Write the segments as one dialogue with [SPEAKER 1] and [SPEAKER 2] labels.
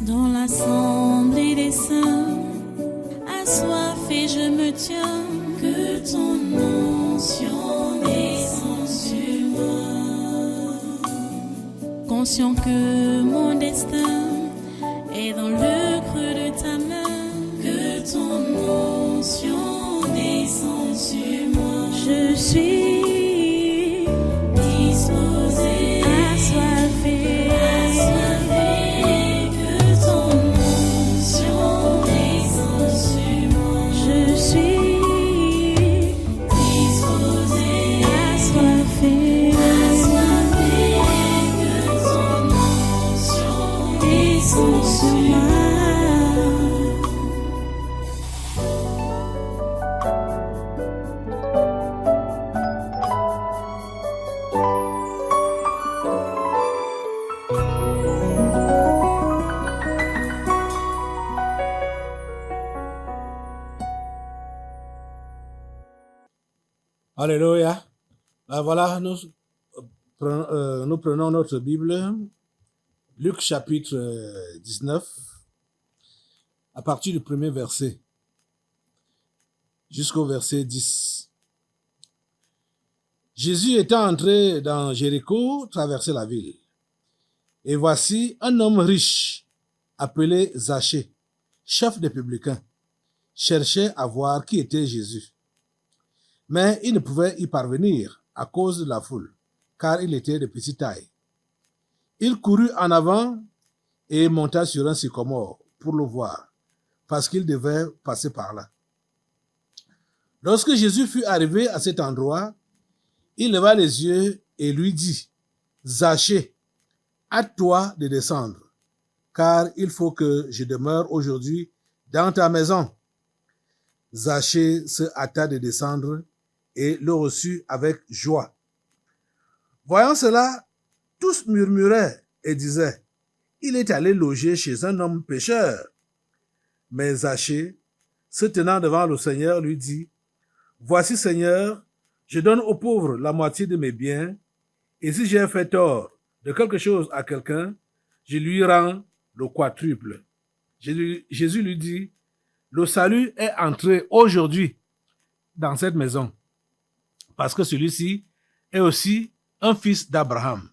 [SPEAKER 1] Dans l'assemblée des saints, assoiffé je me tiens, que ton onction descende sur moi. Conscient que mon destin est dans le creux de ta main, que ton onction descende sur moi. Je suis disposé, assoiffé, que ton onction descende sur moi. Je suis disposé, assoiffé, que ton onction descende sur moi.
[SPEAKER 2] Alléluia. Voilà, nous prenons notre Bible, Luc chapitre 19, à partir du premier verset jusqu'au verset 10. Jésus étant entré dans Jéricho, traversait la ville. Et voici un homme riche, appelé Zachée, chef des publicains, cherchait à voir qui était Jésus. Mais il ne pouvait y parvenir à cause de la foule, car il était de petite taille. Il courut en avant et monta sur un sycomore pour le voir, parce qu'il devait passer par là. Lorsque Jésus fut arrivé à cet endroit, il leva les yeux et lui dit, « Zachée, hâte-toi de descendre, car il faut que je demeure aujourd'hui dans ta maison. » Zachée se hâta de descendre et le reçut avec joie. Voyant cela, tous murmuraient et disaient, « Il est allé loger chez un homme pécheur. » Mais Zachée, se tenant devant le Seigneur, lui dit, « Voici, Seigneur, je donne aux pauvres la moitié de mes biens, et si j'ai fait tort de quelque chose à quelqu'un, je lui rends le quadruple. » Jésus lui dit, « Le salut est entré aujourd'hui dans cette maison, parce que celui-ci est aussi un fils d'Abraham,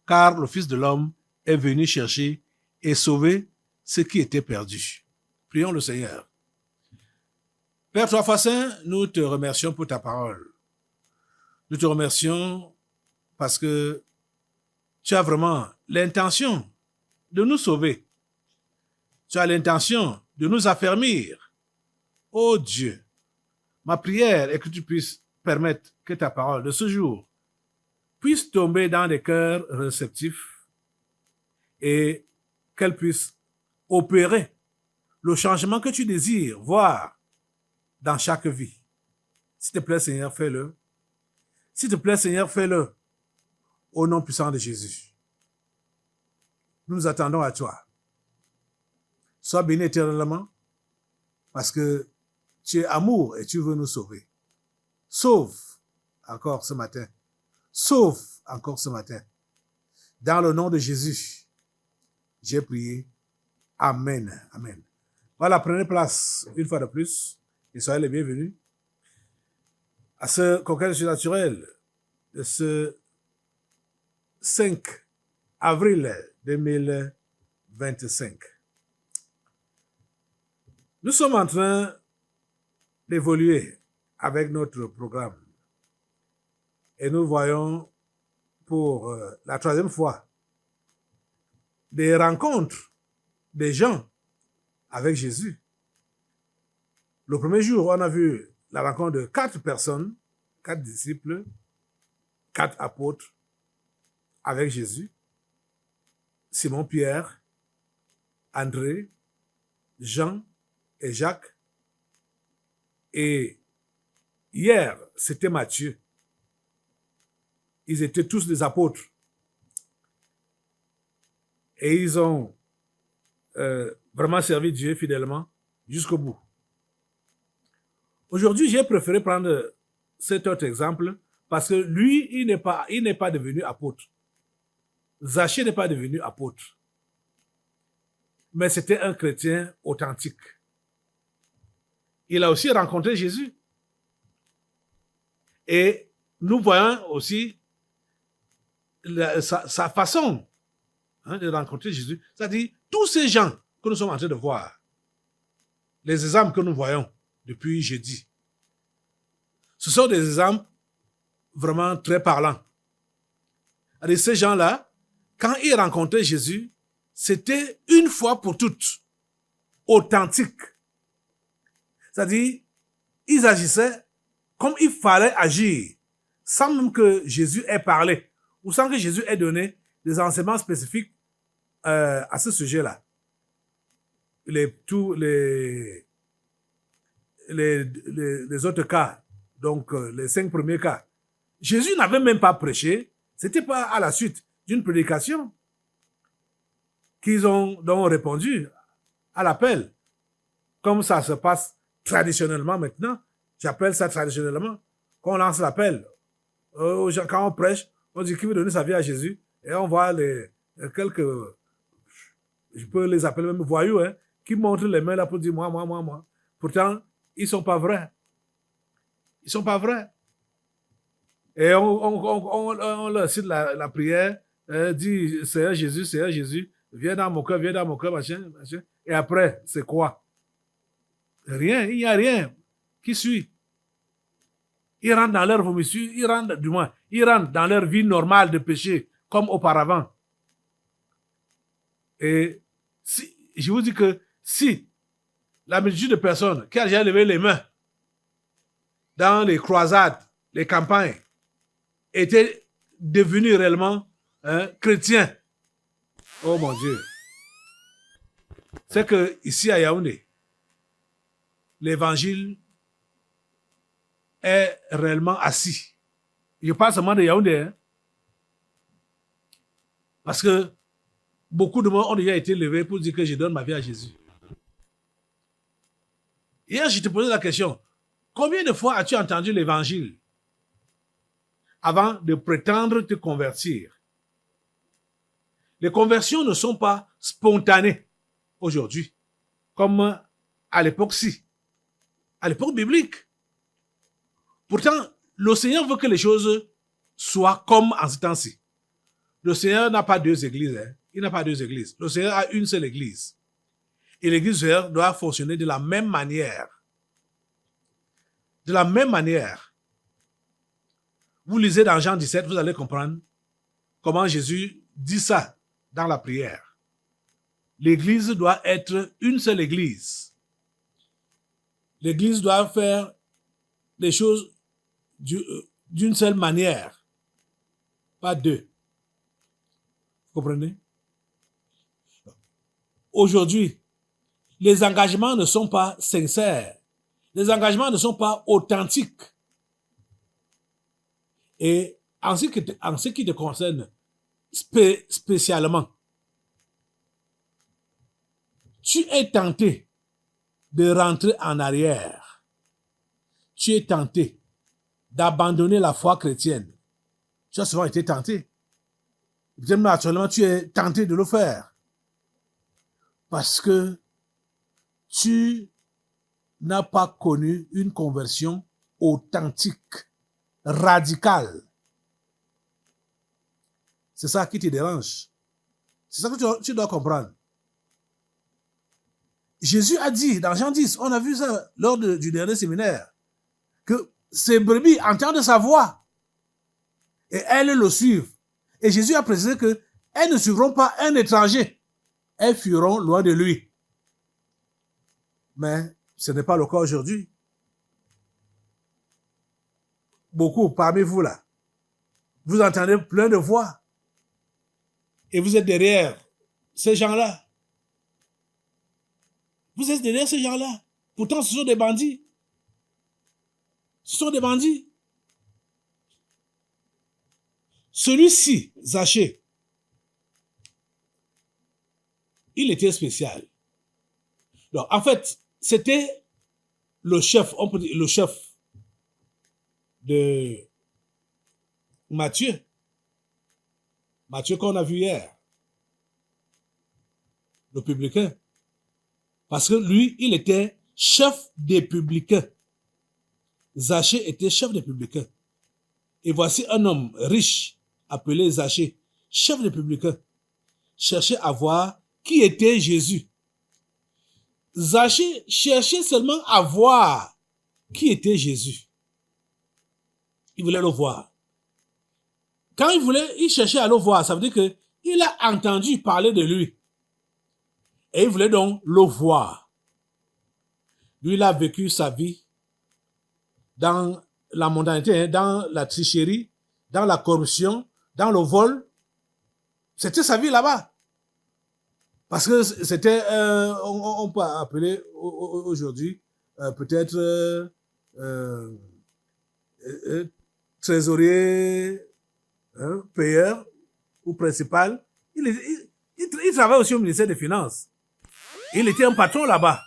[SPEAKER 2] car le Fils de l'homme est venu chercher et sauver ce qui était perdu. » Prions le Seigneur. Père trois fois saint, nous te remercions pour ta parole. Nous te remercions parce que tu as vraiment l'intention de nous sauver. Tu as l'intention de nous affermir. Ô Dieu, ma prière est que tu puisses permettre que ta parole de ce jour puisse tomber dans des cœurs réceptifs et qu'elle puisse opérer le changement que tu désires voir dans chaque vie. S'il te plaît, Seigneur, fais-le. S'il te plaît, Seigneur, fais-le. Au nom puissant de Jésus. Nous nous attendons à toi. Sois béni éternellement parce que tu es amour et tu veux nous sauver. Sauve encore ce matin. Sauve encore ce matin. Dans le nom de Jésus, j'ai prié. Amen. Amen. Voilà, prenez place une fois de plus et soyez les bienvenus à ce congrès surnaturel de ce 5 avril 2025. Nous sommes en train d'évoluer avec notre programme et nous voyons pour la troisième fois des rencontres des gens avec Jésus. Le premier jour, on a vu la rencontre de 4 personnes, 4 disciples, 4 apôtres avec Jésus. Simon-Pierre, André, Jean et Jacques. Et hier, c'était Matthieu. Ils étaient tous des apôtres. Et ils ont vraiment servi Dieu fidèlement jusqu'au bout. Aujourd'hui, j'ai préféré prendre cet autre exemple parce que lui, il n'est pas devenu apôtre. Zachée n'est pas devenu apôtre. mais c'était un chrétien authentique. Il a aussi rencontré Jésus. Et nous voyons aussi sa façon de rencontrer Jésus. C'est-à-dire, tous ces gens que nous sommes en train de voir, les exemples que nous voyons depuis jeudi, ce sont des exemples vraiment très parlants. Et ces gens-là, quand ils rencontraient Jésus, c'était une fois pour toutes authentique. C'est-à-dire, ils agissaient comme il fallait agir, sans même que Jésus ait parlé, ou sans que Jésus ait donné des enseignements spécifiques à ce sujet-là. Tous les autres cas, donc les 5 premiers cas, Jésus n'avait même pas prêché, c'était pas à la suite d'une prédication qu'ils ont donc répondu à l'appel, comme ça se passe traditionnellement maintenant. J'appelle ça traditionnellement. Quand on lance l'appel, aux gens, quand on prêche, on dit qui veut donner sa vie à Jésus, et on voit quelques, je peux les appeler même voyous, hein, qui montrent les mains là pour dire moi. Pourtant, ils sont pas vrais. Ils sont pas vrais. Et on leur cite la prière, dit Seigneur Jésus, viens dans mon cœur, machin. Et après, c'est quoi? Rien, il n'y a rien qui suit. Ils rentrent dans leur vomissure, ils rentrent dans leur vie normale de péché, comme auparavant. Et je vous dis que si la multitude de personnes qui a déjà levé les mains dans les croisades, les campagnes, étaient devenus réellement chrétiens, oh mon Dieu, c'est que ici à Yaoundé, l'évangile est réellement assis. Je parle seulement de Yaoundé, hein, parce que beaucoup de monde ont déjà été levés pour dire que je donne ma vie à Jésus. Hier, je te posais la question, combien de fois as-tu entendu l'évangile avant de prétendre te convertir? Les conversions ne sont pas spontanées aujourd'hui, comme à l'époque-ci, à l'époque biblique. Pourtant, le Seigneur veut que les choses soient comme en ce temps-ci. Le Seigneur n'a pas 2 églises. Hein. Il n'a pas 2 églises. Le Seigneur a une seule église. Et l'église doit fonctionner de la même manière. De la même manière. Vous lisez dans Jean 17, vous allez comprendre comment Jésus dit ça dans la prière. L'église doit être une seule église. L'église doit faire les choses d'une seule manière, pas 2. Vous comprenez? Aujourd'hui, les engagements ne sont pas sincères. Les engagements ne sont pas authentiques. Et en ce qui te concerne spécialement, tu es tenté de rentrer en arrière. Tu es tenté d'abandonner la foi chrétienne. Tu as souvent été tenté. Peut-être actuellement, tu es tenté de le faire. Parce que tu n'as pas connu une conversion authentique, radicale. C'est ça qui te dérange. C'est ça que tu dois comprendre. Jésus a dit dans Jean 10, on a vu ça lors du dernier séminaire, que ces brebis entendent sa voix et elles le suivent. Et Jésus a précisé qu'elles ne suivront pas un étranger. Elles fuiront loin de lui. Mais ce n'est pas le cas aujourd'hui. Beaucoup parmi vous là, vous entendez plein de voix et vous êtes derrière ces gens-là. Vous êtes derrière ces gens-là. Pourtant, ce sont des bandits. Ce sont des bandits. Celui-ci, Zachée, il était spécial. Donc, en fait, c'était le chef, on peut dire le chef de Matthieu. Matthieu qu'on a vu hier. le publicain. Parce que lui, il était chef des publicains. Zachée était chef des publicains. Et voici un homme riche, appelé Zachée, chef des publicains, cherchait à voir qui était Jésus. Zachée cherchait seulement à voir qui était Jésus. Il voulait le voir. Quand il cherchait à le voir, ça veut dire que il a entendu parler de lui. Et il voulait donc le voir. Lui, il a vécu sa vie dans la mondanité, dans la tricherie, dans la corruption, dans le vol. C'était sa vie là-bas. Parce que c'était, on peut appeler aujourd'hui peut-être trésorier, payeur ou principal. Il travaille aussi au ministère des Finances. Il était un patron là-bas.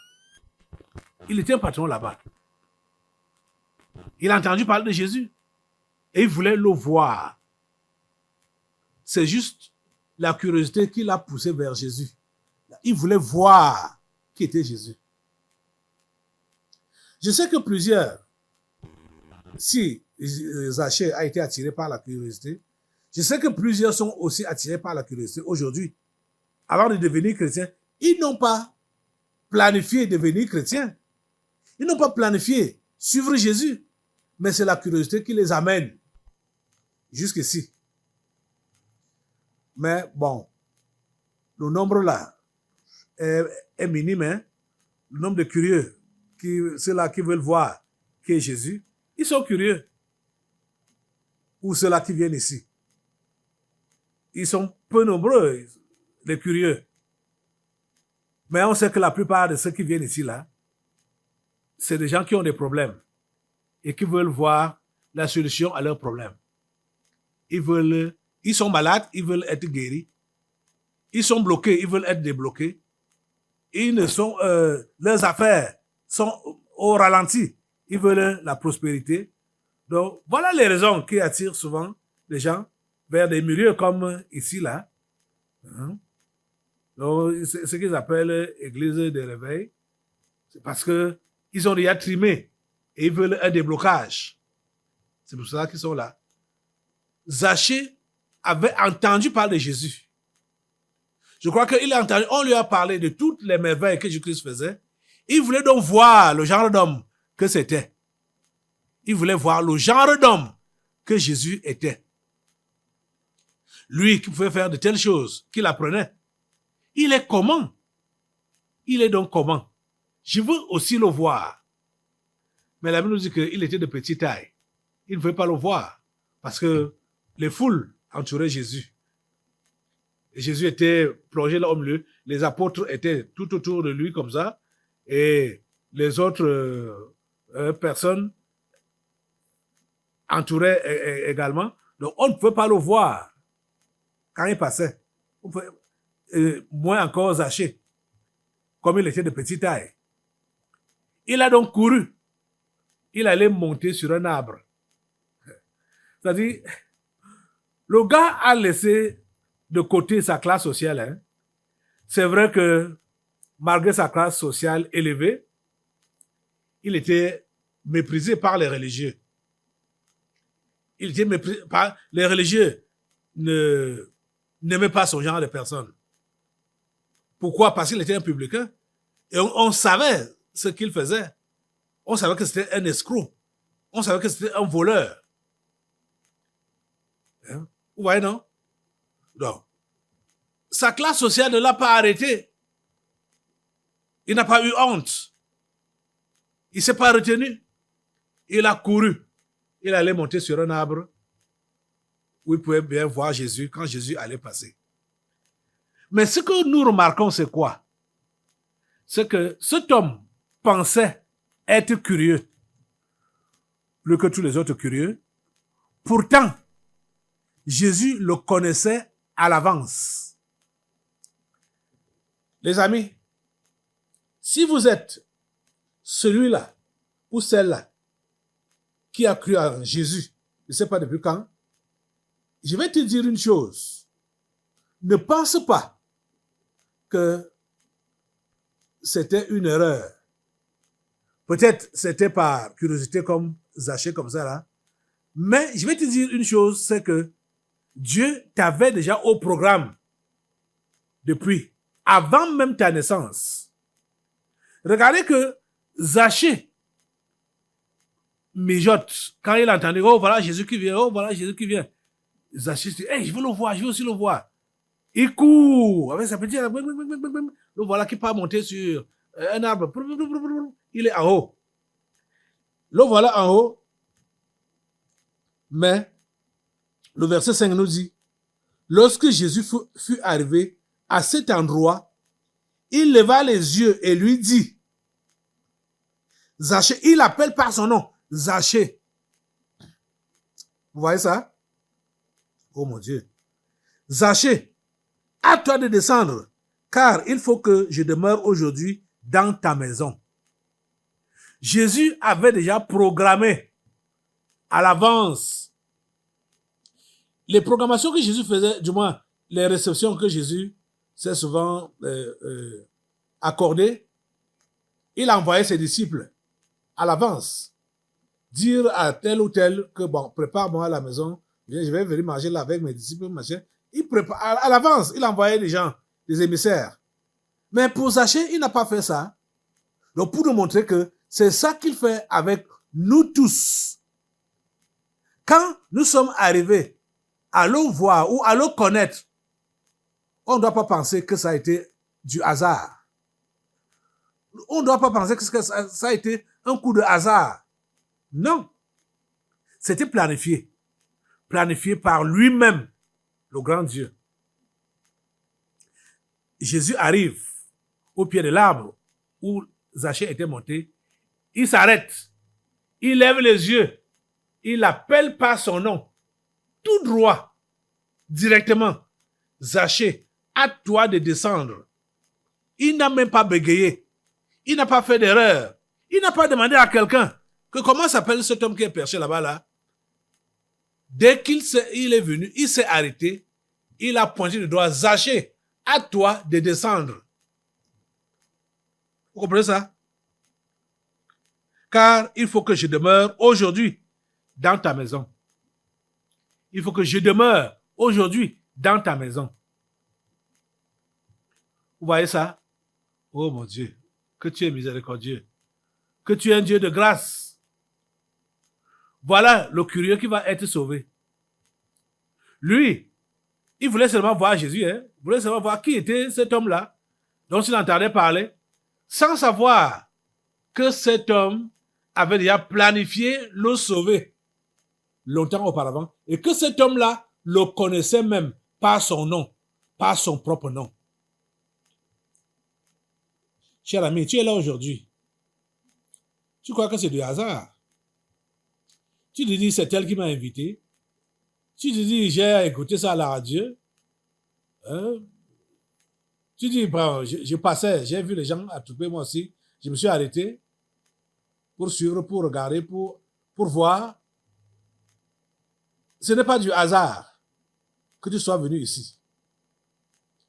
[SPEAKER 2] Il a entendu parler de Jésus et il voulait le voir. C'est juste la curiosité qui l'a poussé vers Jésus. Il voulait voir qui était Jésus. Je sais que plusieurs, si Zachée a été attiré par la curiosité, je sais que plusieurs sont aussi attirés par la curiosité aujourd'hui. Avant de devenir chrétiens, ils n'ont pas planifié devenir chrétiens. Ils n'ont pas planifié suivre Jésus. Mais c'est la curiosité qui les amène jusqu'ici. Mais bon, le nombre là est minime. Hein? Le nombre de curieux, ceux-là qui veulent voir qui est Jésus, ils sont curieux. Ou ceux-là qui viennent ici. Ils sont peu nombreux, les curieux. Mais on sait que la plupart de ceux qui viennent ici, là, c'est des gens qui ont des problèmes et qui veulent voir la solution à leurs problèmes. Ils sont malades, ils veulent être guéris. Ils sont bloqués, ils veulent être débloqués. Leurs affaires sont au ralenti. Ils veulent la prospérité. Donc, voilà les raisons qui attirent souvent les gens vers des milieux comme ici, là. Donc, c'est ce qu'ils appellent église de réveil. C'est parce que ils ont déjà trimé et ils veulent un déblocage. C'est pour ça qu'ils sont là. Zachée avait entendu parler de Jésus. Je crois qu'il a entendu, on lui a parlé de toutes les merveilles que Jésus-Christ faisait. Il voulait donc voir le genre d'homme que c'était. Il voulait voir le genre d'homme que Jésus était. Lui qui pouvait faire de telles choses, qu'il apprenait. Il est comment? Il est donc comment? Je veux aussi le voir. Mais la Bible nous dit qu'il était de petite taille. Il ne pouvait pas le voir parce que les foules entouraient Jésus. Et Jésus était plongé là au milieu. Les apôtres étaient tout autour de lui comme ça. Et les autres personnes entouraient également. Donc on ne pouvait pas le voir quand il passait. Moins encore Zachée, comme il était de petite taille. Il a donc couru. Il allait monter sur un arbre. C'est-à-dire, le gars a laissé de côté sa classe sociale. Hein. C'est vrai que malgré sa classe sociale élevée, il était méprisé par les religieux. Il était méprisé par les religieux. N'aimaient pas ce genre de personnes. Pourquoi? Parce qu'il était un publicain. Et on savait ce qu'il faisait. On savait que c'était un escroc. On savait que c'était un voleur. Hein? Vous voyez, non? Donc, sa classe sociale ne l'a pas arrêté. Il n'a pas eu honte. Il ne s'est pas retenu. Il a couru. Il allait monter sur un arbre où il pouvait bien voir Jésus quand Jésus allait passer. Mais ce que nous remarquons, c'est quoi? C'est que cet homme pensait être curieux, plus que tous les autres curieux. Pourtant, Jésus le connaissait à l'avance. Les amis, si vous êtes celui-là ou celle-là qui a cru en Jésus, je ne sais pas depuis quand, je vais te dire une chose. Ne pense pas que c'était une erreur. Peut-être c'était par curiosité comme Zachée comme ça là. Mais je vais te dire une chose, c'est que Dieu t'avait déjà au programme depuis, avant même ta naissance. Regardez que Zachée mijote quand il entendait, oh voilà Jésus qui vient, oh voilà Jésus qui vient. Zachée se dit, hey, je veux le voir, je veux aussi le voir. Il court avec sa petite, le voilà qui part monter sur un arbre. Il est en haut. Le voilà en haut. Mais le verset 5 nous dit, lorsque Jésus fut arrivé à cet endroit, il leva les yeux et lui dit, Zachée, il appelle par son nom, Zachée. Vous voyez ça? Oh mon Dieu. Zachée, à toi de descendre, car il faut que je demeure aujourd'hui dans ta maison. Jésus avait déjà programmé à l'avance les programmations que Jésus faisait, du moins les réceptions que Jésus s'est souvent accordées. Il envoyait ses disciples à l'avance, dire à tel ou tel que bon, prépare-moi à la maison, je vais venir manger là avec mes disciples, machin. Il prépare à l'avance, il envoyait des gens, des émissaires. Mais pour Zachée, il n'a pas fait ça. Donc pour nous montrer que c'est ça qu'il fait avec nous tous. Quand nous sommes arrivés à le voir ou à le connaître, on ne doit pas penser que ça a été du hasard. On ne doit pas penser que ça a été un coup de hasard. Non. C'était planifié. Planifié par lui-même, le grand Dieu. Jésus arrive au pied de l'arbre où Zachée était monté. Il s'arrête. Il lève les yeux. Il appelle par son nom. Tout droit. Directement. Zachée, à toi de descendre. Il n'a même pas bégayé. Il n'a pas fait d'erreur. Il n'a pas demandé à quelqu'un que comment s'appelle cet homme qui est perché là-bas là. Dès qu'il est venu, il s'est arrêté. Il a pointé le doigt. Zachée, à toi de descendre. Vous comprenez ça? Car il faut que je demeure aujourd'hui dans ta maison. Il faut que je demeure aujourd'hui dans ta maison. Vous voyez ça? Oh mon Dieu, que tu es miséricordieux. Que tu es un Dieu de grâce. Voilà le curieux qui va être sauvé. Lui, il voulait seulement voir Jésus, hein? Il voulait seulement voir qui était cet homme-là, dont il entendait parler, sans savoir que cet homme avait déjà planifié le sauver longtemps auparavant, et que cet homme-là le connaissait même par son nom, par son propre nom. Cher ami, tu es là aujourd'hui. Tu crois que c'est du hasard? Tu te dis, c'est elle qui m'a invité. Tu te dis, j'ai écouté ça à la radio. Hein? Tu dis, bon, je passais, j'ai vu les gens attroupés, moi aussi. Je me suis arrêté pour suivre, pour regarder, pour voir. Ce n'est pas du hasard que tu sois venu ici.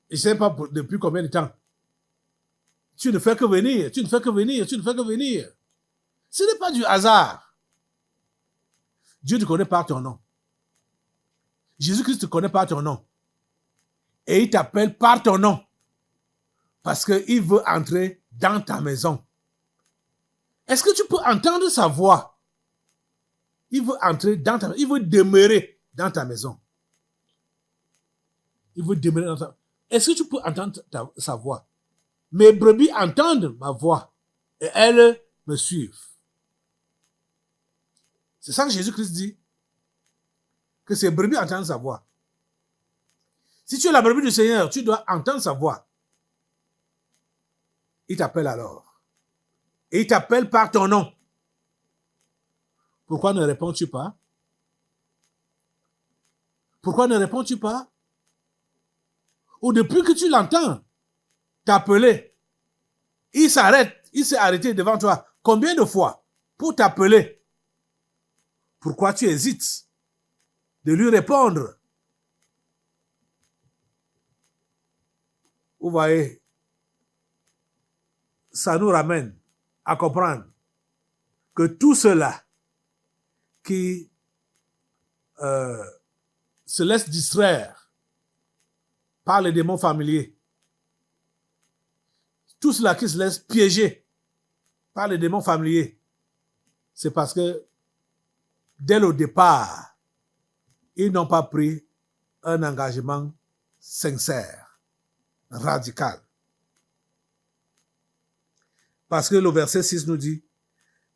[SPEAKER 2] Et je ne sais pas depuis combien de temps. Tu ne fais que venir, tu ne fais que venir, tu ne fais que venir. Ce n'est pas du hasard. Dieu te connaît par ton nom. Jésus-Christ te connaît par ton nom. Et il t'appelle par ton nom. Parce qu'il veut entrer dans ta maison. Est-ce que tu peux entendre sa voix? Il veut entrer dans ta maison. Il veut demeurer dans ta maison. Il veut demeurer dans ta maison. Est-ce que tu peux entendre sa voix? Mes brebis entendent ma voix et elles me suivent. C'est ça que Jésus-Christ dit. Que ses brebis entendent sa voix. Si tu es la brebis du Seigneur, tu dois entendre sa voix. Il t'appelle alors. Et il t'appelle par ton nom. Pourquoi ne réponds-tu pas? Pourquoi ne réponds-tu pas? Ou depuis que tu l'entends t'appeler, il s'arrête, il s'est arrêté devant toi. Combien de fois pour t'appeler? Pourquoi tu hésites de lui répondre? Vous voyez, ça nous ramène à comprendre que tous ceux-là qui se laissent distraire par les démons familiers, tous ceux-là qui se laissent piéger par les démons familiers, c'est parce que dès le départ, ils n'ont pas pris un engagement sincère, radical. Parce que le verset 6 nous dit,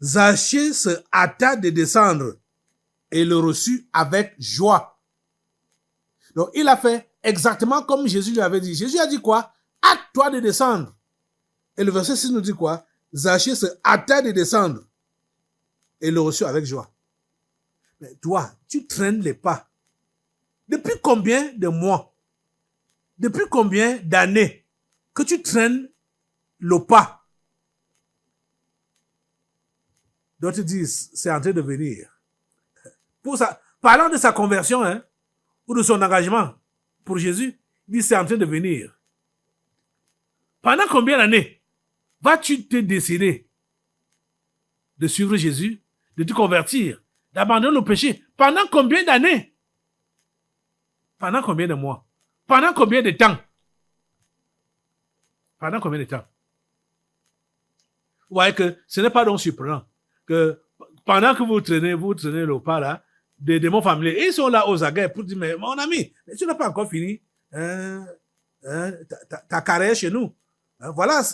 [SPEAKER 2] Zachée se hâta de descendre et le reçut avec joie. Donc, il a fait exactement comme Jésus lui avait dit. Jésus a dit quoi? Hâte-toi de descendre. Et le verset 6 nous dit quoi? Zachée se hâta de descendre et le reçut avec joie. Mais toi, tu traînes les pas. Depuis combien de mois, depuis combien d'années que tu traînes le pas? D'autres disent, c'est en train de venir. Pour ça, parlant de sa conversion, ou de son engagement pour Jésus, il dit, c'est en train de venir. Pendant combien d'années vas-tu te décider de suivre Jésus, de te convertir, d'abandonner le péché? Pendant combien d'années? Pendant combien de mois? Pendant combien de temps? Pendant combien de temps? Vous voyez que ce n'est pas donc surprenant que pendant que vous traînez le pas là, des démons familiers, ils sont là aux aguets pour dire, mais mon ami, tu n'as pas encore fini ta carrière chez nous. Voilà,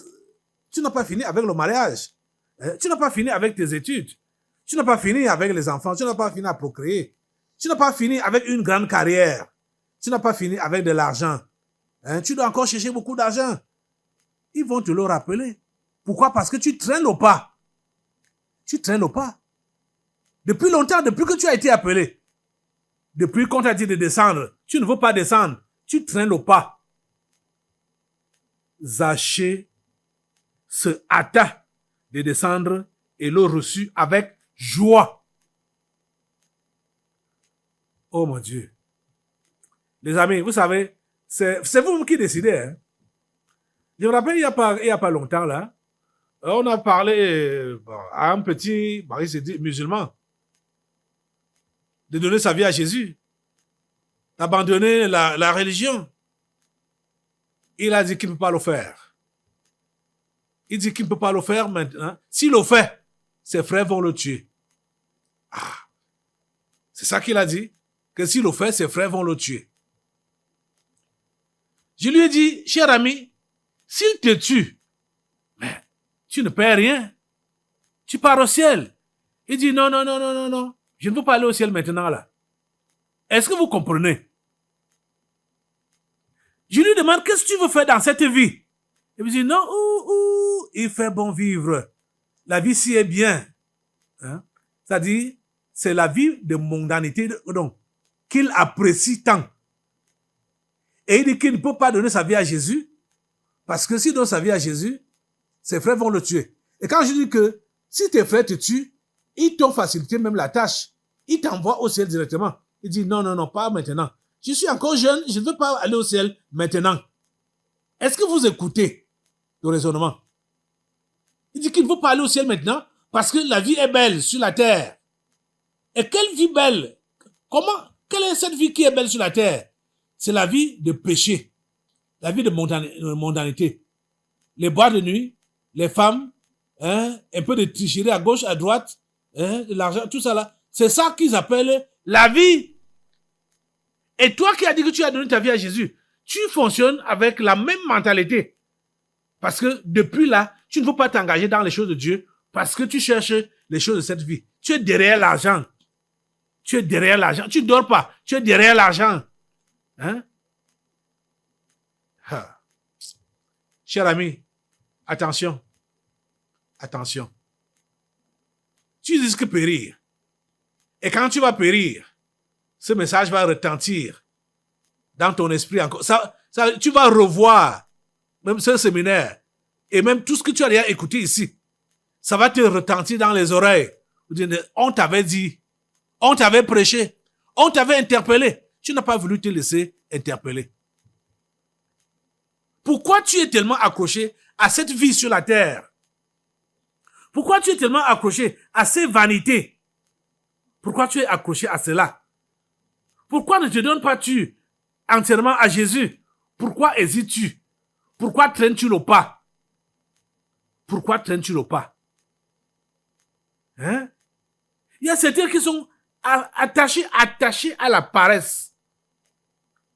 [SPEAKER 2] tu n'as pas fini avec le mariage. Tu n'as pas fini avec tes études. Tu n'as pas fini avec les enfants. Tu n'as pas fini à procréer. Tu n'as pas fini avec une grande carrière. Tu n'as pas fini avec de l'argent. Tu dois encore chercher beaucoup d'argent. Ils vont te le rappeler. Pourquoi? Parce que tu traînes au pas. Tu traînes au pas. Depuis longtemps, depuis que tu as été appelé, depuis qu'on t'a dit de descendre, tu ne veux pas descendre. Tu traînes au pas. Zachée se hâta de descendre et le reçut avec joie. Oh mon Dieu. Les amis, vous savez, c'est vous qui décidez. Je me rappelle, il y a pas longtemps, là, on a parlé à un petit, il s'est dit, musulman, de donner sa vie à Jésus, d'abandonner la religion. Il a dit qu'il ne peut pas le faire. Il dit qu'il ne peut pas le faire maintenant. S'il le fait, ses frères vont le tuer. C'est ça qu'il a dit, que s'il le fait, ses frères vont le tuer. Je lui ai dit, cher ami, s'il te tue, mais tu ne perds rien. Tu pars au ciel. Il dit, non. Je ne veux pas aller au ciel maintenant, là. Est-ce que vous comprenez? Je lui demande, qu'est-ce que tu veux faire dans cette vie? Il me dit, non, il fait bon vivre. La vie si est bien. C'est-à-dire, c'est la vie de mondanité, donc, qu'il apprécie tant. Et il dit qu'il ne peut pas donner sa vie à Jésus, parce que s'il donne sa vie à Jésus, ses frères vont le tuer. Et quand je dis que si tes frères te tuent, ils t'ont facilité même la tâche. Ils t'envoient au ciel directement. Il dit non, pas maintenant. Je suis encore jeune, je ne veux pas aller au ciel maintenant. Est-ce que vous écoutez le raisonnement? Il dit qu'il ne veut pas aller au ciel maintenant parce que la vie est belle sur la terre. Et quelle vie belle? Quelle est cette vie qui est belle sur la terre? C'est la vie de péché, la vie de mondanité. Les boîtes de nuit, les femmes, un peu de tricherie à gauche, à droite, de l'argent, tout ça là. C'est ça qu'ils appellent la vie. Et toi qui as dit que tu as donné ta vie à Jésus, tu fonctionnes avec la même mentalité. Parce que depuis là, tu ne veux pas t'engager dans les choses de Dieu parce que tu cherches les choses de cette vie. Tu es derrière l'argent. Tu ne dors pas. Tu es derrière l'argent. Cher ami, attention. Tu risques périr. Et quand tu vas périr, ce message va retentir dans ton esprit encore. Tu vas revoir même ce séminaire et même tout ce que tu as déjà écouté ici. Ça va te retentir dans les oreilles. On t'avait dit, on t'avait prêché, on t'avait interpellé. Tu n'as pas voulu te laisser interpeller. Pourquoi tu es tellement accroché à cette vie sur la terre Pourquoi tu es tellement accroché à ces vanités? Pourquoi tu es accroché à cela? Pourquoi ne te donnes pas tu entièrement à Jésus? Pourquoi hésites-tu? Pourquoi traînes-tu le pas? Pourquoi traînes-tu le pas? Hein? Il y a certains qui sont attachés à la paresse.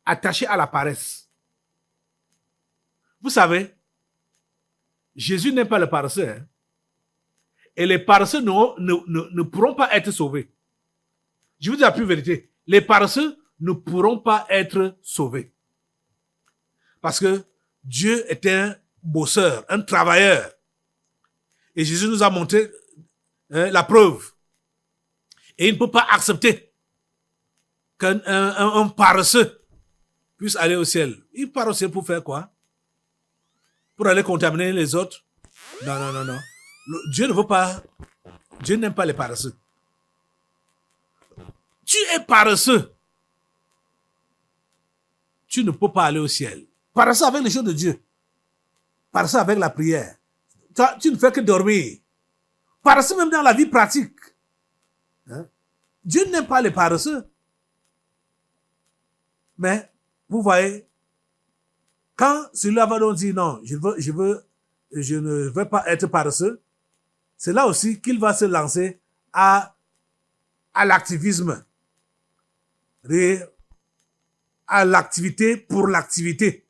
[SPEAKER 2] Attachés à la paresse. Vous savez, Jésus n'aime pas le paresseux. Hein? Et les paresseux ne pourront pas être sauvés. Je vous dis la plus vérité. Les paresseux ne pourront pas être sauvés. Parce que Dieu est un bosseur, un travailleur. Et Jésus nous a montré la preuve. Et il ne peut pas accepter qu'un paresseux puisse aller au ciel. Il part au ciel pour faire quoi? Pour aller contaminer les autres? Non, non, non, non. Dieu ne veut pas. Dieu n'aime pas les paresseux. Tu es paresseux. Tu ne peux pas aller au ciel. Paresseux avec les choses de Dieu. Paresseux avec la prière. Toi, tu ne fais que dormir. Paresseux même dans la vie pratique. Hein? Dieu n'aime pas les paresseux. Mais, vous voyez, quand celui-là va donc dire non, je ne veux pas être paresseux, c'est là aussi qu'il va se lancer à l'activisme. À l'activité pour l'activité.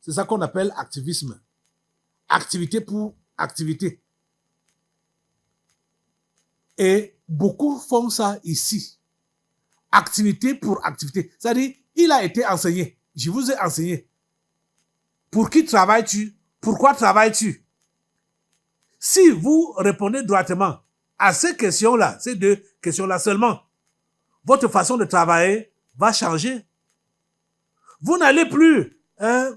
[SPEAKER 2] C'est ça qu'on appelle activisme. Activité pour activité. Et beaucoup font ça ici. Activité pour activité. C'est-à-dire, il a été enseigné. Je vous ai enseigné. Pour qui travailles-tu? Pourquoi travailles-tu? Si vous répondez droitement à ces questions-là, ces deux questions-là seulement, votre façon de travailler va changer. Vous n'allez plus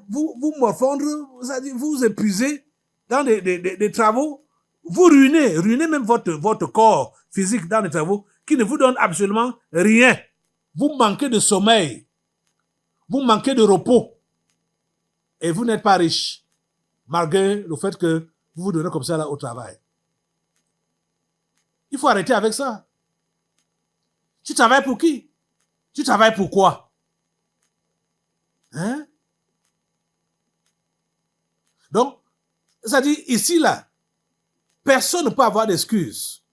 [SPEAKER 2] vous morfondre, c'est-à-dire vous épuiser dans des travaux. Vous ruinez même votre corps physique dans des travaux qui ne vous donnent absolument rien. Vous manquez de sommeil. Vous manquez de repos. Et vous n'êtes pas riche, malgré le fait que vous vous donnez comme ça là au travail. Il faut arrêter avec ça. Tu travailles pour qui? Tu travailles pour quoi? Hein? Donc, ça dit ici là, personne ne peut avoir d'excuses.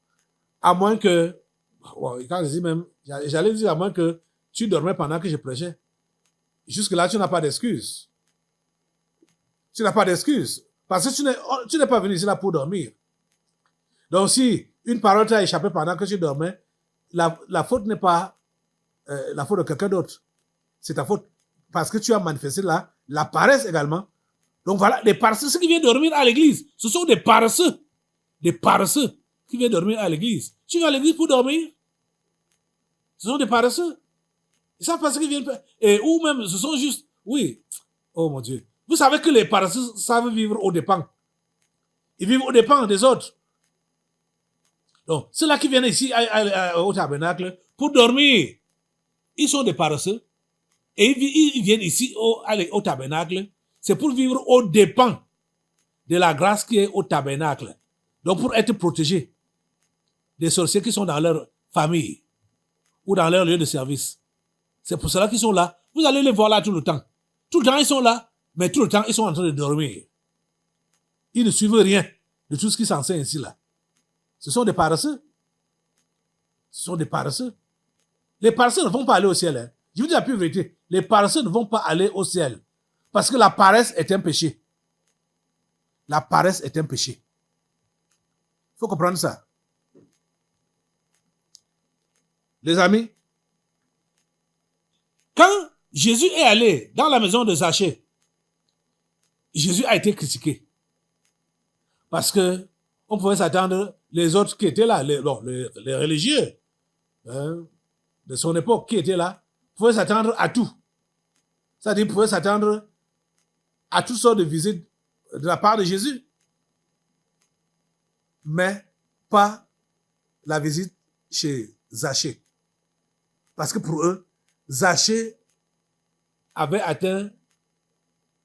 [SPEAKER 2] À moins que, quand je dis même, j'allais dire à moins que tu dormais pendant que je prêchais. Jusque là, tu n'as pas d'excuses. Tu n'as pas d'excuses. Parce que tu n'es pas venu ici là pour dormir. Donc si une parole t'a échappé pendant que tu dormais, la faute n'est pas la faute de quelqu'un d'autre. C'est ta faute. Parce que tu as manifesté là la paresse également. Donc voilà, les paresseux, ceux qui viennent dormir à l'église, ce sont des paresseux. Des paresseux qui viennent dormir à l'église. Tu viens à l'église pour dormir? Ce sont des paresseux. Ils savent pas ce qu'ils viennent faire. Et ou même, ce sont juste, oui. Oh mon Dieu. Vous savez que les paresseux savent vivre aux dépens. Ils vivent aux dépens des autres. Donc, ceux-là qui viennent ici au tabernacle pour dormir, ils sont des paresseux. Et ils viennent ici au tabernacle, c'est pour vivre aux dépens de la grâce qui est au tabernacle. Donc, pour être protégés des sorciers qui sont dans leur famille ou dans leur lieu de service. C'est pour cela qu'ils sont là. Vous allez les voir là tout le temps. Tout le temps, ils sont là, mais tout le temps, ils sont en train de dormir. Ils ne suivent rien de tout ce qui s'enseigne ici là. Ce sont des paresseux. Ce sont des paresseux. Les paresseux ne vont pas aller au ciel. Hein. Je vous dis la plus vérité. Les paresseux ne vont pas aller au ciel. Parce que la paresse est un péché. La paresse est un péché. Il faut comprendre ça. Les amis, quand Jésus est allé dans la maison de Zachée, Jésus a été critiqué. Parce que on pouvait s'attendre, les autres qui étaient là, les religieux de son époque qui étaient là, pouvaient s'attendre à tout. C'est-à-dire, pouvaient s'attendre à toutes sortes de visites de la part de Jésus. Mais pas la visite chez Zachée. Parce que pour eux, Zachée avait atteint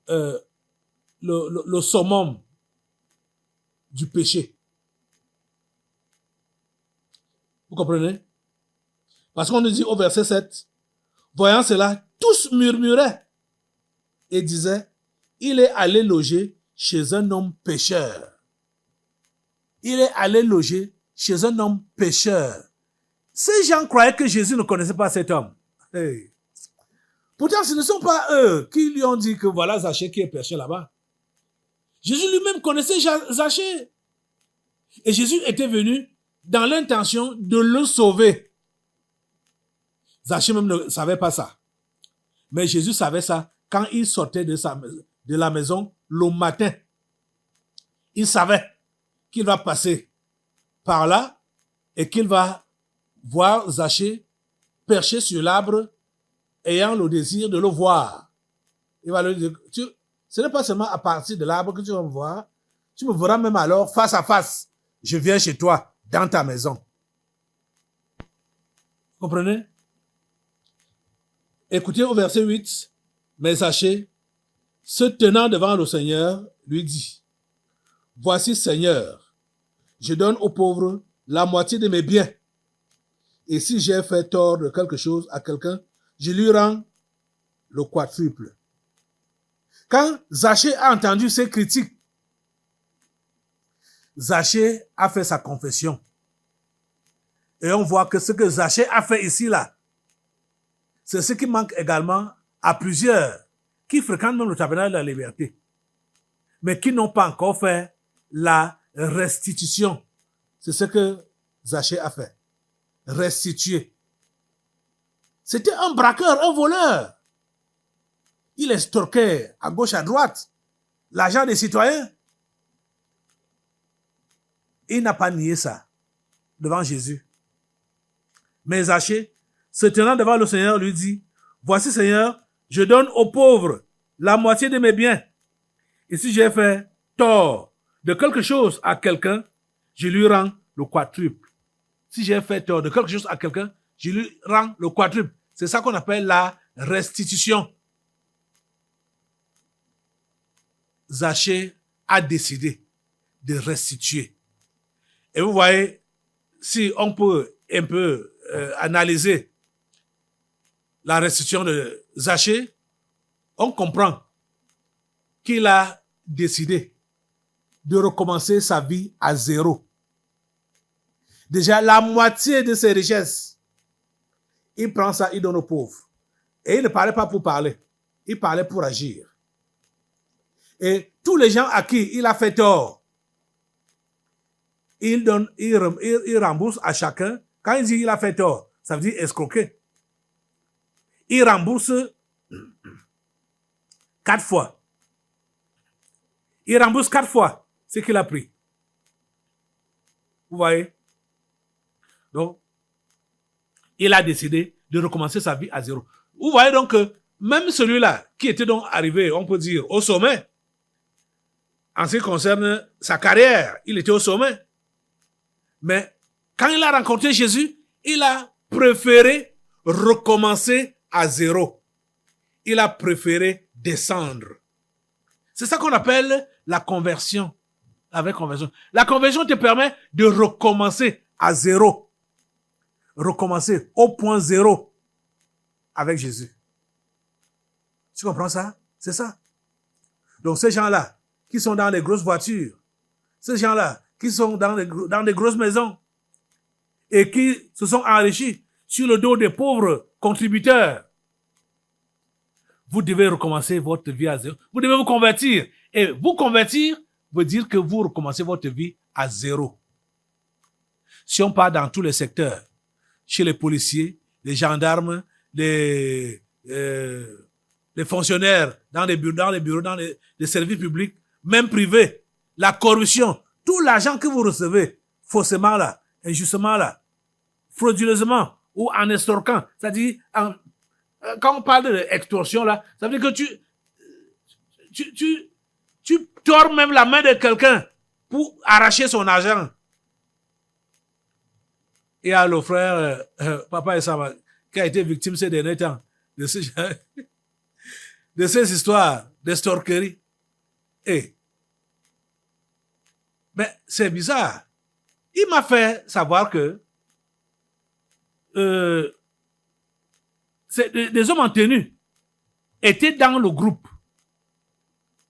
[SPEAKER 2] le summum du péché. Vous comprenez? Parce qu'on nous dit au verset 7, voyant cela, tous murmuraient et disaient, il est allé loger chez un homme pécheur. Il est allé loger chez un homme pécheur. Ces gens croyaient que Jésus ne connaissait pas cet homme. Hey. Pourtant, ce ne sont pas eux qui lui ont dit que voilà Zachée qui est pécheur là-bas. Jésus lui-même connaissait Zachée. Et Jésus était venu dans l'intention de le sauver. Zachée même ne savait pas ça. Mais Jésus savait ça quand il sortait de la maison le matin. Il savait qu'il va passer par là et qu'il va voir Zachée perché sur l'arbre ayant le désir de le voir. Il va lui dire, ce n'est pas seulement à partir de l'arbre que tu vas me voir, tu me verras même alors face à face. Je viens chez toi, dans ta maison. Vous comprenez? Écoutez au verset 8, mais Zachée, se tenant devant le Seigneur, lui dit, voici Seigneur, je donne aux pauvres la moitié de mes biens. Et si j'ai fait tort de quelque chose à quelqu'un, je lui rends le quadruple. Quand Zachée a entendu ces critiques, Zachée a fait sa confession. Et on voit que ce que Zachée a fait ici, là, c'est ce qui manque également à plusieurs qui fréquentent même le tabernacle de la liberté, mais qui n'ont pas encore fait la restitution. C'est ce que Zachée a fait. Restituer. C'était un braqueur, un voleur. Il estorquait à gauche, à droite l'argent des citoyens. Il n'a pas nié ça devant Jésus. Mais Zachée, se tenant devant le Seigneur, lui dit, voici Seigneur, je donne aux pauvres la moitié de mes biens. Et si j'ai fait tort de quelque chose à quelqu'un, je lui rends le quadruple. Si j'ai fait tort de quelque chose à quelqu'un, je lui rends le quadruple. C'est ça qu'on appelle la restitution. Zachée a décidé de restituer. Et vous voyez, si on peut un peu analyser la restitution de Zachée, on comprend qu'il a décidé de recommencer sa vie à zéro. Déjà, la moitié de ses richesses, il prend ça, il donne aux pauvres. Et il ne parlait pas pour parler, il parlait pour agir. Et tous les gens à qui il a fait tort, il rembourse à chacun. Quand il dit il a fait tort, ça veut dire escroquer. Il rembourse 4 fois. Il rembourse 4 fois ce qu'il a pris. Vous voyez? Donc, il a décidé de recommencer sa vie à zéro. Vous voyez donc que même celui-là, qui était donc arrivé, on peut dire, au sommet, en ce qui concerne sa carrière, il était au sommet. Mais quand il a rencontré Jésus, il a préféré recommencer à zéro. Il a préféré descendre. C'est ça qu'on appelle la conversion. La vraie conversion. La conversion te permet de recommencer à zéro. Recommencer au point zéro avec Jésus. Tu comprends ça? C'est ça. Donc ces gens-là qui sont dans les grosses voitures, ces gens-là qui sont dans des grosses maisons et qui se sont enrichis sur le dos des pauvres contributeurs, vous devez recommencer votre vie à zéro. Vous devez vous convertir. Et vous convertir veut dire que vous recommencez votre vie à zéro. Si on part dans tous les secteurs, chez les policiers, les gendarmes, les fonctionnaires, dans les bureaux, dans les services publics, même privés, la corruption, tout l'argent que vous recevez, faussement là, injustement là, frauduleusement ou en estorquant, c'est-à-dire, quand on parle d'extorsion là, ça veut dire que tu tords même la main de quelqu'un pour arracher son argent. Il y a le frère, Papa Essama, qui a été victime ces derniers temps de ces histoires d'estorquerie. Mais c'est bizarre. Il m'a fait savoir que des hommes en tenue étaient dans le groupe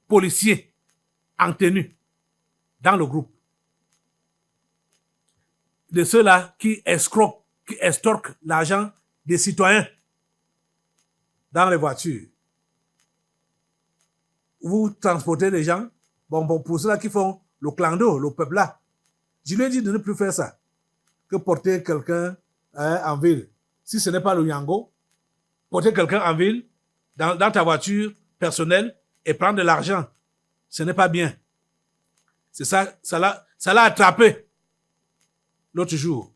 [SPEAKER 2] policier en tenue, dans le groupe de ceux-là qui escroquent l'argent des citoyens dans les voitures. Vous transportez les gens, bon, pour ceux-là qui font le clando, le peuple là, je lui ai dit de ne plus faire ça, que porter quelqu'un en ville. Si ce n'est pas le Yango, porter quelqu'un en ville, dans ta voiture personnelle, et prendre de l'argent. Ce n'est pas bien. C'est ça l'a attrapé l'autre jour,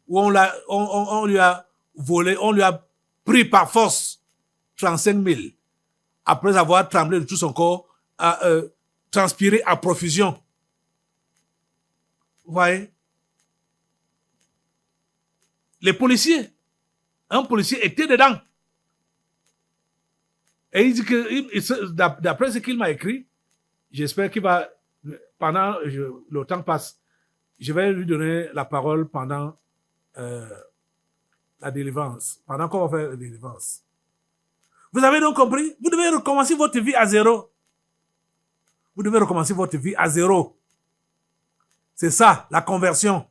[SPEAKER 2] où on lui a volé, on lui a pris par force 35 000, après avoir tremblé de tout son corps, transpiré à profusion. Vous voyez? Les policiers, un policier était dedans. Et il dit que, d'après ce qu'il m'a écrit, j'espère qu'il va, pendant le temps passe, je vais lui donner la parole pendant la délivrance, pendant qu'on va faire la délivrance. Vous avez donc compris? Vous devez recommencer votre vie à zéro. Vous devez recommencer votre vie à zéro. C'est ça, la conversion.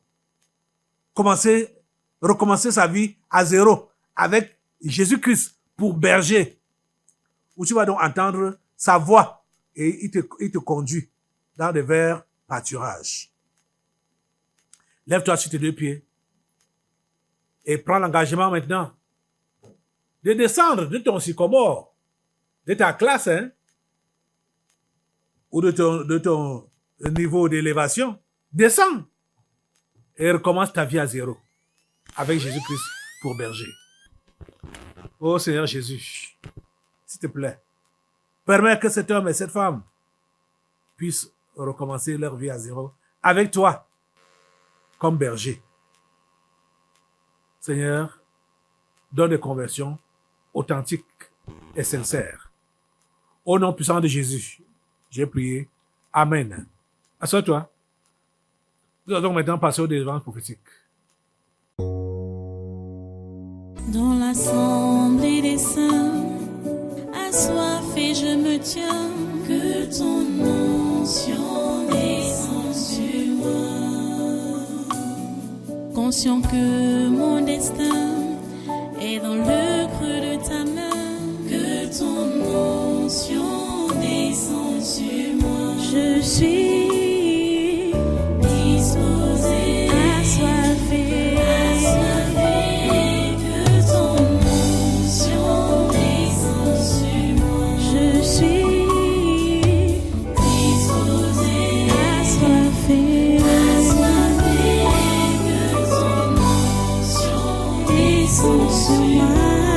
[SPEAKER 2] Recommencer sa vie à zéro avec Jésus-Christ pour berger. Où tu vas donc entendre sa voix et il te conduit dans des verts pâturages. Lève-toi sur tes deux pieds et prends l'engagement maintenant de descendre de ton sycomore, de ta classe, ou de ton niveau d'élévation. Descends et recommence ta vie à zéro avec Jésus-Christ pour berger. Oh Seigneur Jésus, s'il te plaît, permets que cet homme et cette femme puissent recommencer leur vie à zéro avec toi comme berger. Seigneur, donne des conversions authentiques et sincères. Au nom puissant de Jésus, j'ai prié. Amen. Assois-toi. Nous allons maintenant passer aux délivrances prophétiques.
[SPEAKER 1] Dans l'assemblée des saints, assoiffé je me tiens, que ton onction descende sur moi. Conscient que mon destin est dans le creux de ta main, que ton onction descende sur moi. Je suis disposé, assoiffé. Sur moi.